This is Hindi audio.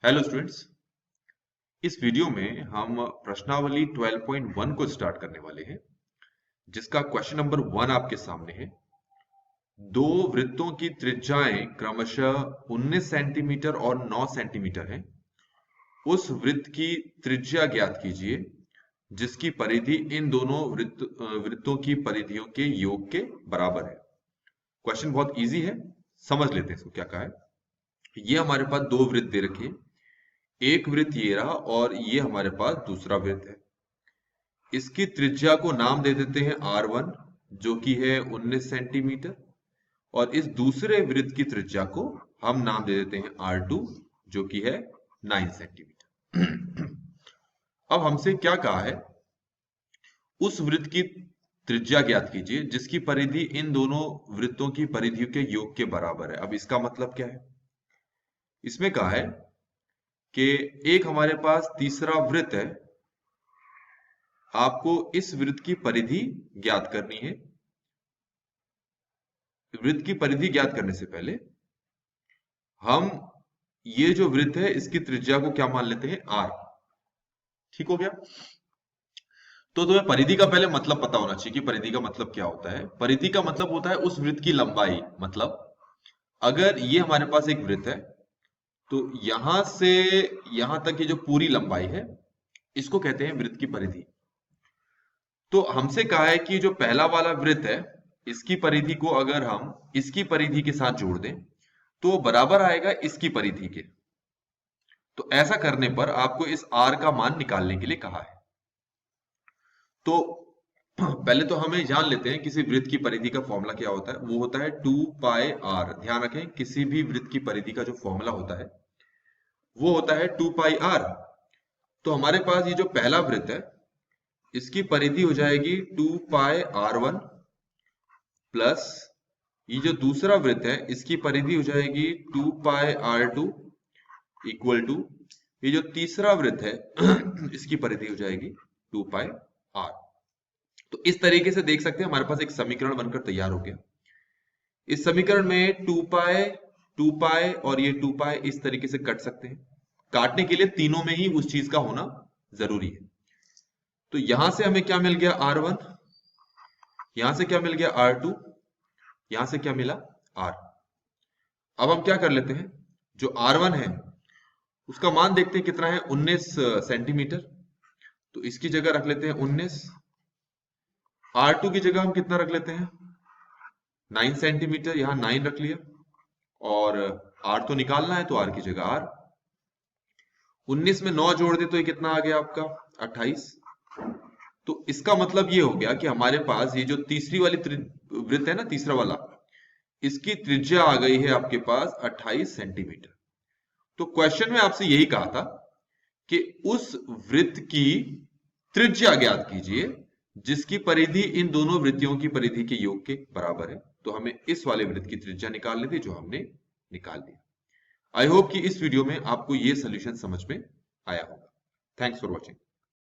Hello students. इस वीडियो में हम प्रश्नावली 12.1 को स्टार्ट करने वाले हैं, जिसका क्वेश्चन नंबर 1 आपके सामने है। दो वृत्तों की त्रिज्याएं क्रमशः 19 सेंटीमीटर और 9 सेंटीमीटर हैं। उस वृत्त की त्रिज्या ज्ञात कीजिए जिसकी परिधि इन दोनों वृत्तों की परिधियों के योग के बराबर है। क्वेश्चन बहुत इजी है, समझ लेते हैं इसको क्या कहा है। ये हमारे पास दो वृत्त दे रखे हैं, एक वृत्त ये रहा और ये हमारे पास दूसरा वृत्त है। इसकी त्रिज्या को नाम दे देते हैं R1 जो कि है 19 सेंटीमीटर, और इस दूसरे वृत्त की त्रिज्या को हम नाम दे देते हैं R2 जो कि है 9 सेंटीमीटर। अब हमसे क्या कहा है, उस वृत्त की त्रिज्या ज्ञात कीजिए जिसकी परिधि इन दोनों वृत्तों की परिधियों के योग के बराबर है। अब इसका मतलब क्या है, इसमें कहा है कि एक हमारे पास तीसरा वृत्त है, आपको इस वृत्त की परिधि ज्ञात करनी है। वृत्त की परिधि ज्ञात करने से पहले हम ये जो वृत्त है इसकी त्रिज्या को क्या मान लेते हैं, R। ठीक हो गया। तो तुम्हें परिधि का पहले मतलब पता होना चाहिए कि परिधि का मतलब क्या होता है। परिधि का मतलब होता है उस वृत्त की लंबाई। मतलब अगर ये हमारे पास एक वृत्त है तो यहां से यहां तक की जो पूरी लंबाई है इसको कहते हैं वृत्त की परिधि। तो हमसे कहा है कि जो पहला वाला वृत्त है इसकी परिधि को अगर हम इसकी परिधि के साथ जोड़ दें तो बराबर आएगा इसकी परिधि के। तो ऐसा करने पर आपको इस R का मान निकालने के लिए कहा है। तो पहले तो हमें जान लेते हैं किसी वृत्त की परिधि का फॉर्मूला क्या होता है। वो होता है 2 पाई R। ध्यान रखें, किसी भी वृत्त की परिधि का जो फॉर्मूला होता है वो होता है 2 पाई R। तो हमारे पास ये जो पहला वृत्त है इसकी परिधि हो जाएगी 2 पाई R1 प्लस ये जो दूसरा वृत्त है इसकी परिधि हो जाएगी 2 पाई R2 इक्वल टू ये जो तीसरा वृत्त है इसकी परिधि हो जाएगी 2 पाई R। तो इस तरीके से देख सकते हैं हमारे पास एक समीकरण बनकर तैयार हो गया। इस समीकरण में 2 पाई और ये 2 पाई इस तरीके से कट सकते हैं। काटने के लिए तीनों में ही उस चीज का होना जरूरी है। तो यहां से हमें क्या मिल गया, R1, यहां से क्या मिल गया, R2, यहां से क्या मिला, R। अब हम क्या कर लेते हैं, जो R1 है उसका मान देखते हैं कितना है, 19 सेंटीमीटर। तो इसकी जगह रख लेते हैं 19। R2 की जगह हम कितना रख लेते हैं, 9 सेंटीमीटर, यहां 9 रख लिया। और R तो निकालना है तो R की जगह R। 19 में 9 जोड़ दे तो ये कितना आ गया आपका, 28। तो इसका मतलब ये हो गया कि हमारे पास ये जो तीसरी वाली वृत्त है ना, तीसरा वाला, इसकी त्रिज्या आ गई है आपके पास 28 सेंटीमीटर। तो क्वेश्चन में आपसे यही कहा था कि उस वृत्त की त्रिज्या ज्ञात कीजिए जिसकी परिधि इन दोनों वृत्तियों की परिधि के योग के बराबर है। तो हमें इस वाले वृत्त की त्रिज्या निकालनी थी जो हमने निकाल दी। आई होप कि इस वीडियो में आपको ये सोल्यूशन समझ में आया होगा। Thanks for watching.